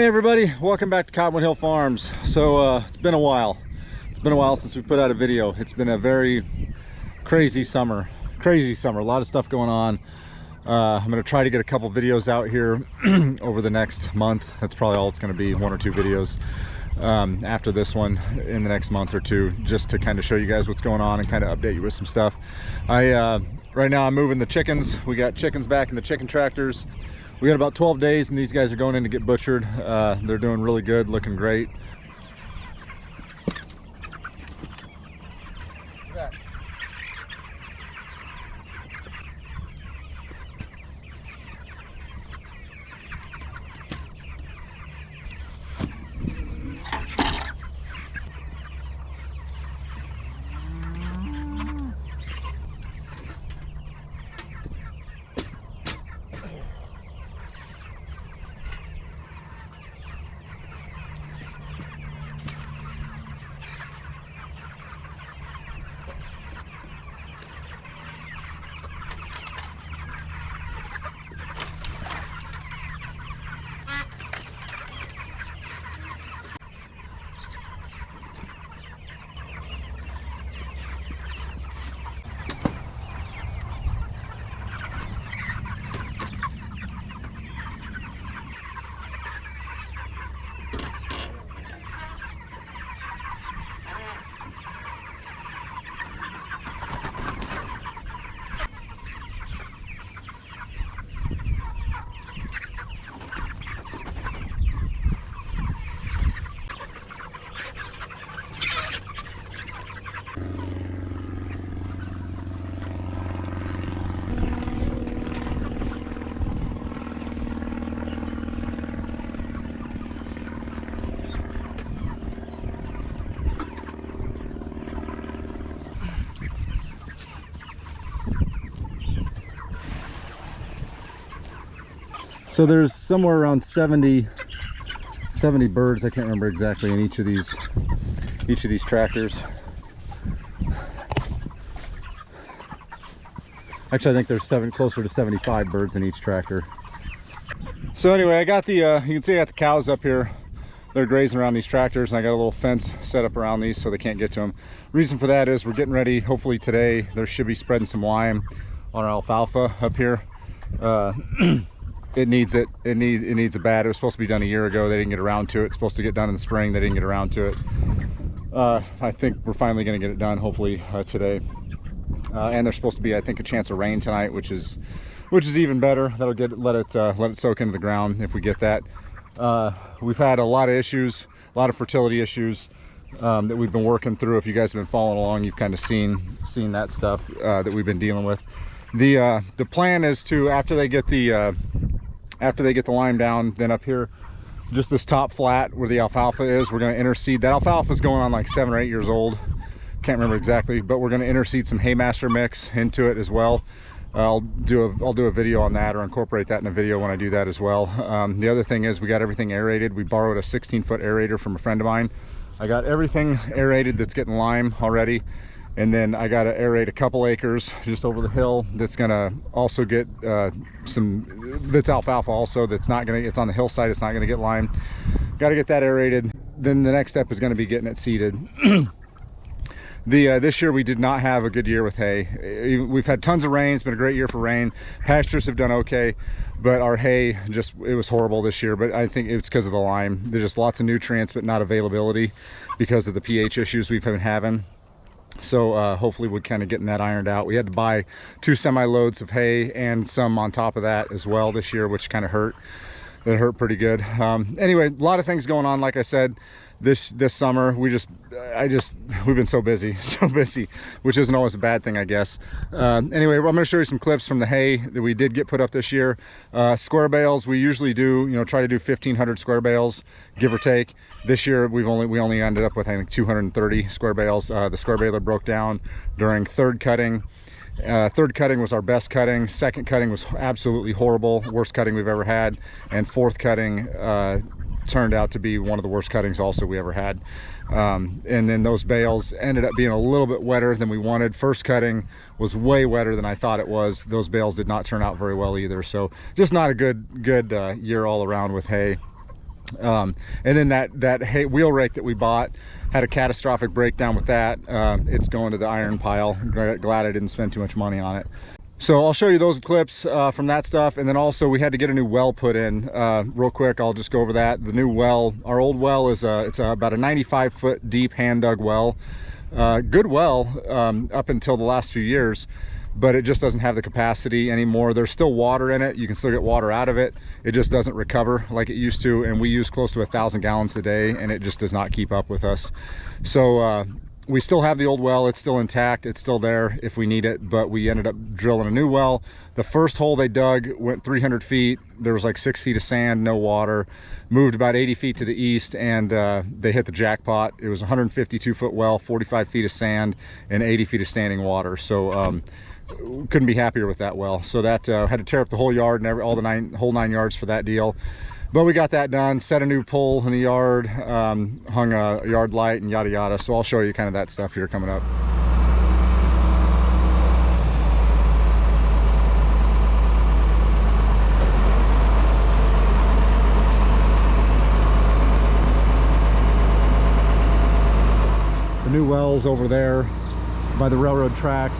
everybody, welcome back to Cottonwood Hill Farms. So it's been a while. It's been a while since we put out a video. It's been a very crazy summer. A lot of stuff going on. I'm going to try to get a couple videos out here over the next month. That's probably all it's going to be, 1 or 2 videos after this one in the next month or two, just to kind of show you guys what's going on and kind of update you with some stuff. Right now I'm moving the chickens. We got chickens back in the chicken tractors. We got about 12 days and these guys are going in to get butchered. They're doing really good, looking great. So there's somewhere around 70 birds, I can't remember exactly, in each of these tractors. Actually, I think there's closer to 75 birds in each tractor. So anyway, I got the you can see I got the cows up here. They're grazing around these tractors, and I got a little fence set up around these so they can't get to them. Reason for that is we're getting ready, hopefully today, there should be spreading some lime on our alfalfa up here. It needs it a bad. It was supposed to be done a year ago. They didn't get around to it. It's supposed to get done in the spring. They didn't get around to it. I think we're finally going to get it done, hopefully today. And there's supposed to be, I think, a chance of rain tonight, which is even better. That'll let it soak into the ground if we get that. We've had a lot of issues, a lot of fertility issues that we've been working through. If you guys have been following along, you've kind of seen that stuff that we've been dealing with. The plan is to, after they get the lime down, then up here, just this top flat where the alfalfa is, we're going to interseed. That alfalfa is going on like 7 or 8 years old. Can't remember exactly, but we're going to interseed some haymaster mix into it as well. I'll do a video on that, or incorporate that in a video when I do that as well. The other thing is we got everything aerated. We borrowed a 16-foot aerator from a friend of mine. I got everything aerated that's getting lime already. And then I got to aerate a couple acres just over the hill that's going to also get that's alfalfa also, it's on the hillside, it's not going to get lime. Got to get that aerated. Then the next step is going to be getting it seeded. This year we did not have a good year with hay. We've had tons of rain. It's been a great year for rain. Pastures have done okay, but our hay it was horrible this year. But I think it's because of the lime. There's just lots of nutrients, but not availability because of the pH issues we've been having. So hopefully we're kind of getting that ironed out. We had to buy 2 semi-loads of hay and some on top of that as well this year, which kind of hurt. That hurt pretty good. Anyway, a lot of things going on. Like I said, this summer we've been so busy, which isn't always a bad thing, I guess. Anyway, I'm going to show you some clips from the hay that we did get put up this year. Square bales, we usually do, try to do 1,500 square bales, give or take. This year we only ended up with, I think, 230 square bales. The square baler broke down during third cutting. Third cutting was our best cutting. Second cutting was absolutely horrible, worst cutting we've ever had. And fourth cutting turned out to be one of the worst cuttings also we ever had. And then those bales ended up being a little bit wetter than we wanted. First cutting was way wetter than I thought it was. Those bales did not turn out very well either. So just not a good year all around with hay. And then that wheel rake that we bought had a catastrophic breakdown with that. It's going to the iron pile. Glad I didn't spend too much money on it. So I'll show you those clips from that stuff. And then also we had to get a new well put in real quick. I'll just go over that. The new well, our old well is it's about a 95-foot deep hand dug well. Good well up until the last few years, but it just doesn't have the capacity anymore. There's still water in it. You can still get water out of it. It just doesn't recover like it used to. And we use close to 1,000 gallons a day, and it just does not keep up with us. So we still have the old well. It's still intact. It's still there if we need it, but we ended up drilling a new well. The first hole they dug went 300 feet. There was like 6 feet of sand, no water. Moved about 80 feet to the east, and they hit the jackpot. It was a 152-foot well, 45 feet of sand, and 80 feet of standing water. So couldn't be happier with that well. So that had to tear up the whole yard and all the whole 9 yards for that deal. But we got that done, set a new pole in the yard, hung a yard light, and yada yada. So I'll show you kind of that stuff here coming up. The new well's over there by the railroad tracks.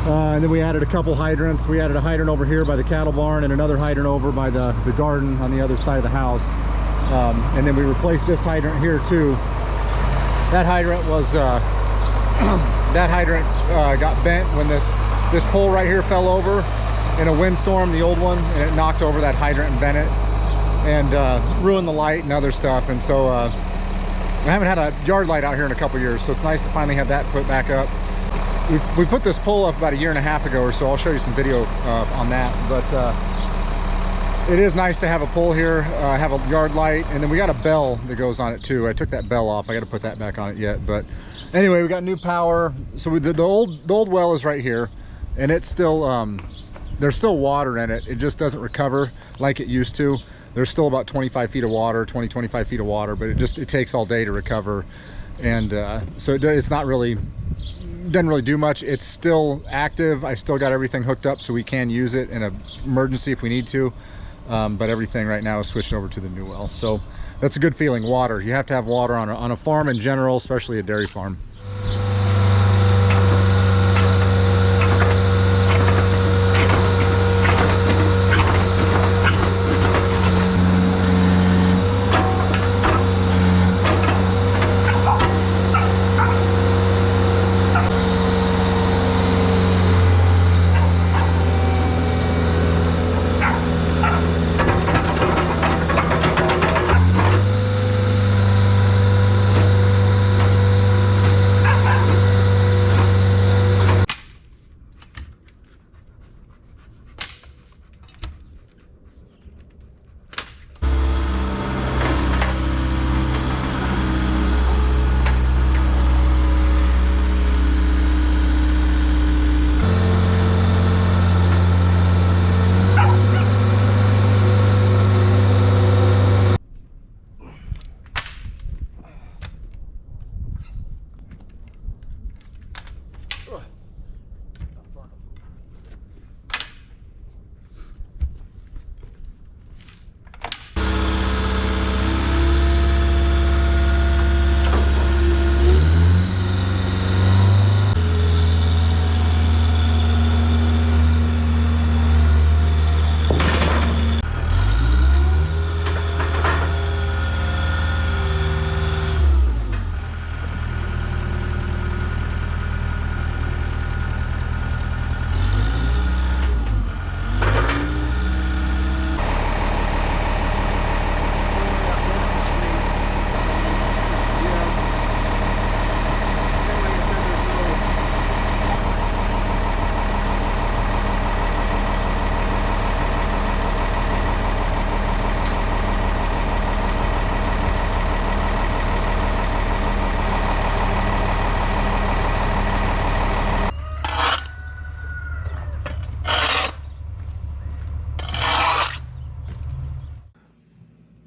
And then we added a couple hydrants. We added a hydrant over here by the cattle barn and another hydrant over by the garden on the other side of the house. And then we replaced this hydrant here too. That hydrant was got bent when this pole right here fell over in a windstorm, the old one, and it knocked over that hydrant and bent it and ruined the light and other stuff. And so I haven't had a yard light out here in a couple years, so it's nice to finally have that put back up. We put this pole up about 1.5 years ago or so. I'll show you some video on that, but it is nice to have a pole here, have a yard light, and then we got a bell that goes on it too. I took that bell off. I got to put that back on it yet, but anyway, we got new power. So the old well is right here, and it's still there's still water in it. It just doesn't recover like it used to. There's still about 25 feet of water, 25 feet of water, but it takes all day to recover. And so it's not really, doesn't really do much. It's still active. I still got everything hooked up so we can use it in an emergency if we need to. But everything right now is switched over to the new well. So that's a good feeling, water. You have to have water on a farm in general, especially a dairy farm.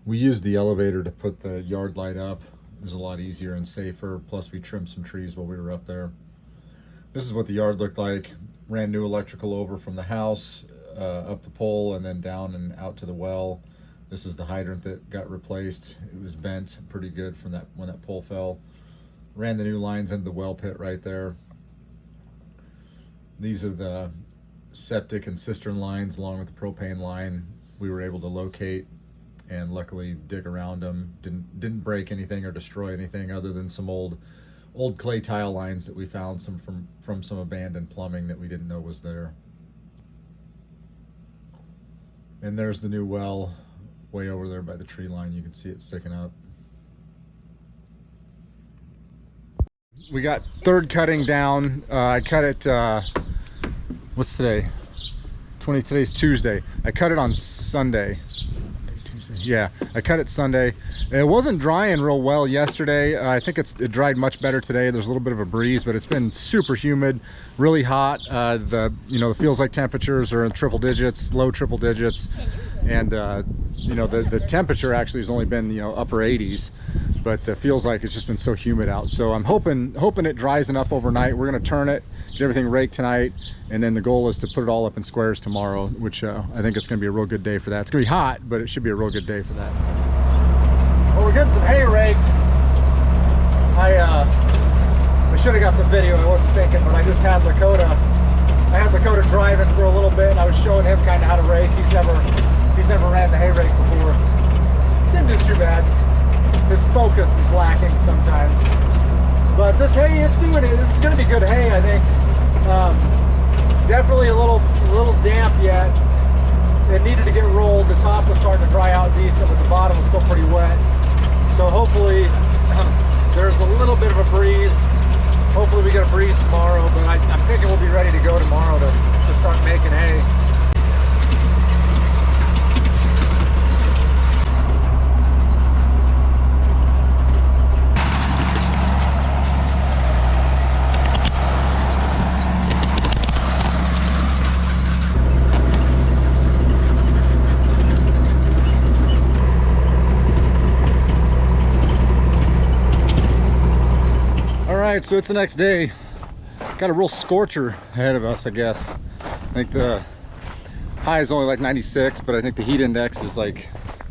We used the elevator to put the yard light up. It was a lot easier and safer. Plus we trimmed some trees while we were up there. This is what the yard looked like. Ran new electrical over from the house, up the pole, and then down and out to the well. This is the hydrant that got replaced. It was bent pretty good from that when that pole fell. Ran the new lines into the well pit right there. These are the septic and cistern lines along with the propane line we were able to locate and luckily dig around them. Didn't break anything or destroy anything other than some old clay tile lines that we found from some abandoned plumbing that we didn't know was there. And there's the new well way over there by the tree line. You can see it sticking up. We got third cutting down. I cut it, what's today? Today's Tuesday. I cut it on Sunday. Tuesday. Yeah, I cut it Sunday. It wasn't drying real well yesterday. I think it dried much better today. There's a little bit of a breeze, but it's been super humid, really hot. The feels like temperatures are in triple digits, low triple digits, and the temperature actually has only been upper 80s. But it feels like it's just been so humid out. So I'm hoping it dries enough overnight. We're gonna turn it, get everything raked tonight, and then the goal is to put it all up in squares tomorrow, which I think it's gonna be a real good day for that. It's gonna be hot, but it should be a real good day for that. Well, we're getting some hay raked. I should have got some video, I wasn't thinking, but I just had Lakota driving for a little bit, and I was showing him kind of how to rake. He's never ran the hay rake before. Didn't do too bad. His focus is lacking sometimes, but this hay, it's doing it. It's going to be good hay, I think. Definitely a little damp yet. It needed to get rolled. The top was starting to dry out decent, but the bottom was still pretty wet. So hopefully there's a little bit of a breeze. Hopefully we get a breeze tomorrow, but I'm thinking we'll be ready to go tomorrow to start making hay. Alright, so it's the next day. Got a real scorcher ahead of us, I guess. I think the high is only like 96, but I think the heat index is like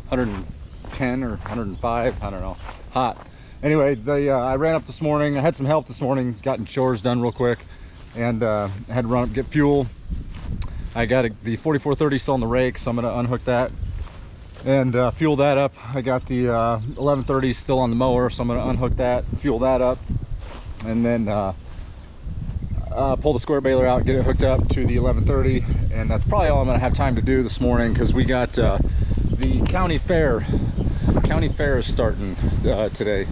110 or 105. I don't know. Hot. Anyway, I ran up this morning. I had some help this morning, gotten chores done real quick, and I had to run up get fuel. I got the 4430 still on the rake, so I'm going to unhook that and fuel that up. I got the 1130 still on the mower, so I'm going to unhook that, fuel that up, and then pull the square baler out, get it hooked up to the 1130, and that's probably all I'm going to have time to do this morning, because we got the county fair. County fair is starting today,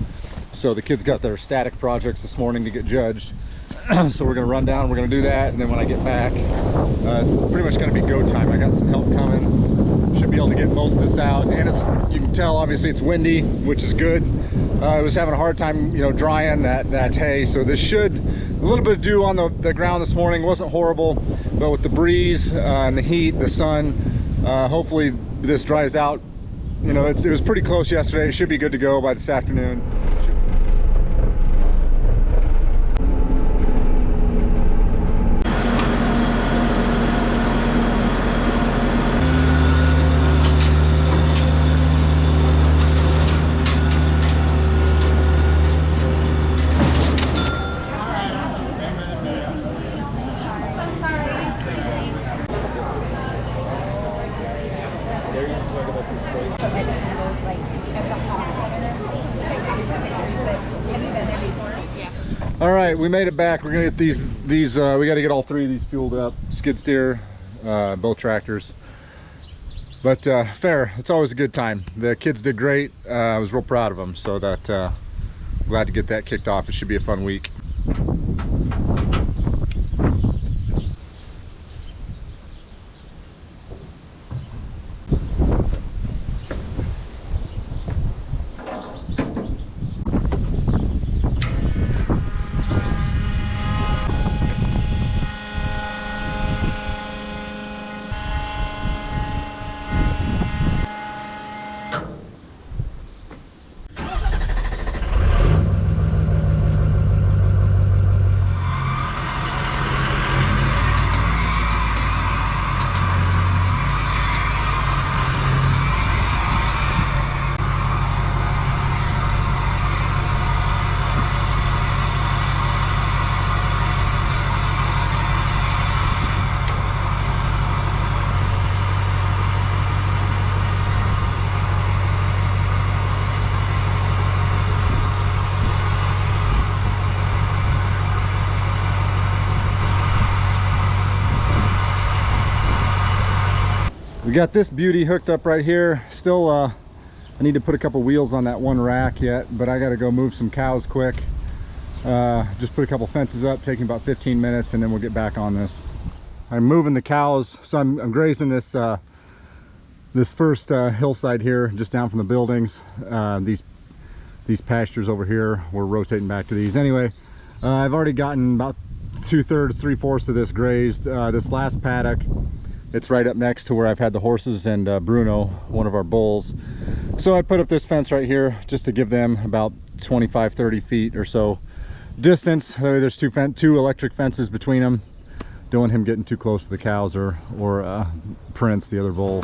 so the kids got their static projects this morning to get judged. So we're going to run down, we're going to do that, and then when I get back, it's pretty much going to be go time. I got some help coming, should be able to get most of this out, and you can tell obviously it's windy, which is good. I was having a hard time drying that hay, so this should, a little bit of dew on the ground this morning, wasn't horrible, but with the breeze and the heat, the sun, hopefully this dries out. It was pretty close yesterday. It should be good to go by this afternoon. All right, we made it back. We're gonna get these we got to get all three of these fueled up, skid steer, both tractors. But fair, it's always a good time. The kids did great. I was real proud of them, so that glad to get that kicked off. It should be a fun week. We got this beauty hooked up right here. Still, I need to put a couple wheels on that one rack yet, but I got to go move some cows quick. Just put a couple fences up, taking about 15 minutes, and then we'll get back on this. I'm moving the cows, so I'm grazing this this first hillside here, just down from the buildings. These pastures over here, we're rotating back to these. Anyway, I've already gotten about 2/3, 3/4 of this grazed. This last paddock, it's right up next to where I've had the horses and Bruno, one of our bulls. So I put up this fence right here just to give them about 25, 30 feet or so distance. There's two electric fences between them. Don't want him getting too close to the cows or Prince, the other bull.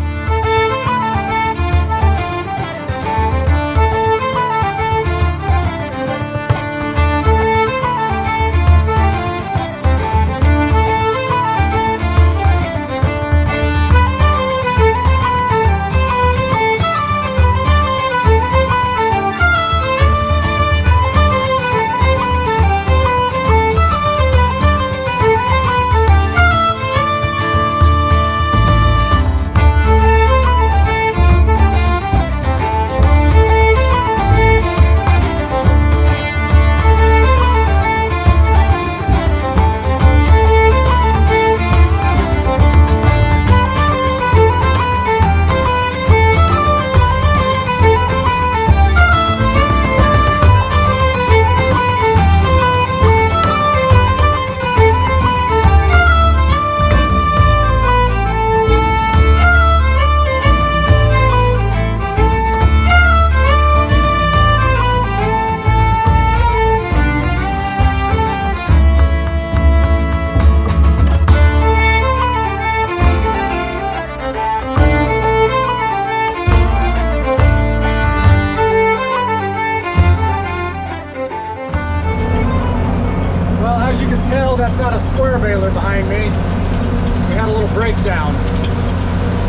That's not a square baler behind me. We had a little breakdown.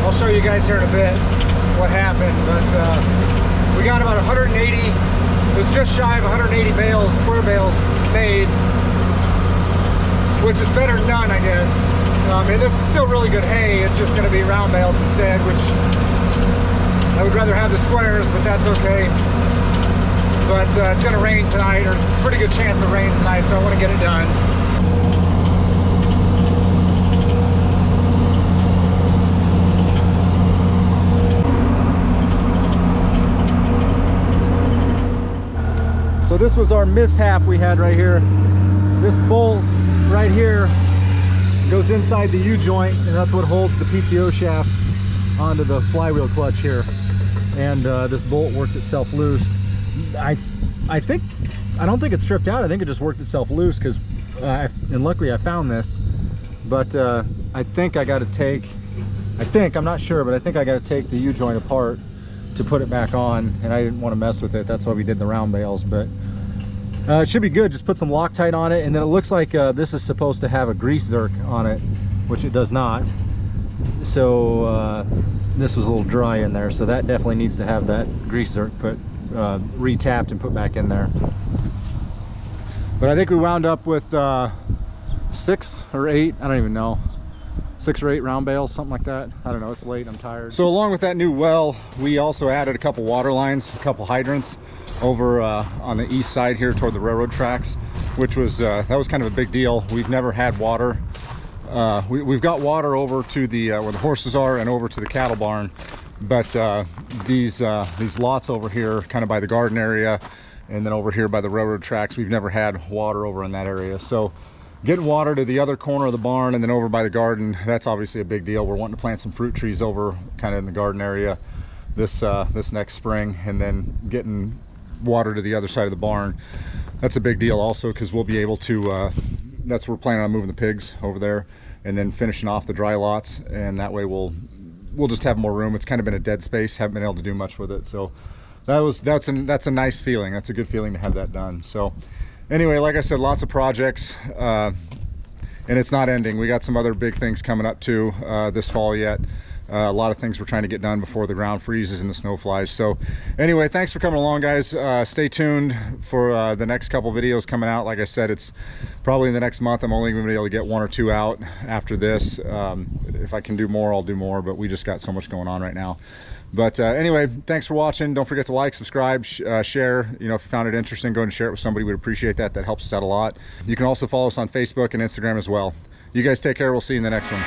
I'll show you guys here in a bit what happened, but we got about 180, it was just shy of 180 bales, square bales made, which is better than none, I guess. And this is still really good hay, it's just going to be round bales instead, which I would rather have the squares, but that's okay. But it's going to rain tonight, or it's a pretty good chance of rain tonight, so I want to get it done. So this was our mishap we had right here. This bolt right here goes inside the U-joint, and that's what holds the PTO shaft onto the flywheel clutch here. And this bolt worked itself loose. I don't think it's stripped out. I think it just worked itself loose because, and luckily I found this. But I think I got to take, I'm not sure, but I think I got to take the U-joint apart to put it back on, and I didn't want to mess with it. That's why we did the round bales, but it should be good. Just put some Loctite on it, and then it looks like this is supposed to have a grease zerk on it, which it does not. So this was a little dry in there, so that definitely needs to have that grease zerk put re-tapped and put back in there. But I think we wound up with 6 or 8, I don't even know, 6 or 8 round bales, something like that. I don't know, it's late, I'm tired. So along with that new well, we also added a couple water lines, a couple hydrants over on the east side here toward the railroad tracks, which was that was kind of a big deal. We've never had water. We've got water over to the where the horses are and over to the cattle barn, but these lots over here kind of by the garden area and then over here by the railroad tracks, we've never had water over in that area. So getting water to the other corner of the barn and then over by the garden, that's obviously a big deal. We're wanting to plant some fruit trees over kind of in the garden area this next spring, and then getting water to the other side of the barn, that's a big deal also, because we'll be able to that's where we're planning on moving the pigs over there and then finishing off the dry lots, and that way we'll just have more room. It's kind of been a dead space, haven't been able to do much with it, so that's a nice feeling. That's a good feeling to have that done. So anyway, like I said, lots of projects, and it's not ending. We got some other big things coming up too this fall yet. A lot of things we're trying to get done before the ground freezes and the snow flies. So anyway, thanks for coming along, guys. Stay tuned for the next couple videos coming out. Like I said, it's probably in the next month. I'm only going to be able to get 1 or 2 out after this. If I can do more, I'll do more, but we just got so much going on right now. But anyway, thanks for watching. Don't forget to like, subscribe, share. You know, if you found it interesting, go and share it with somebody. We'd appreciate that. That helps us out a lot. You can also follow us on Facebook and Instagram as well. You guys take care. We'll see you in the next one.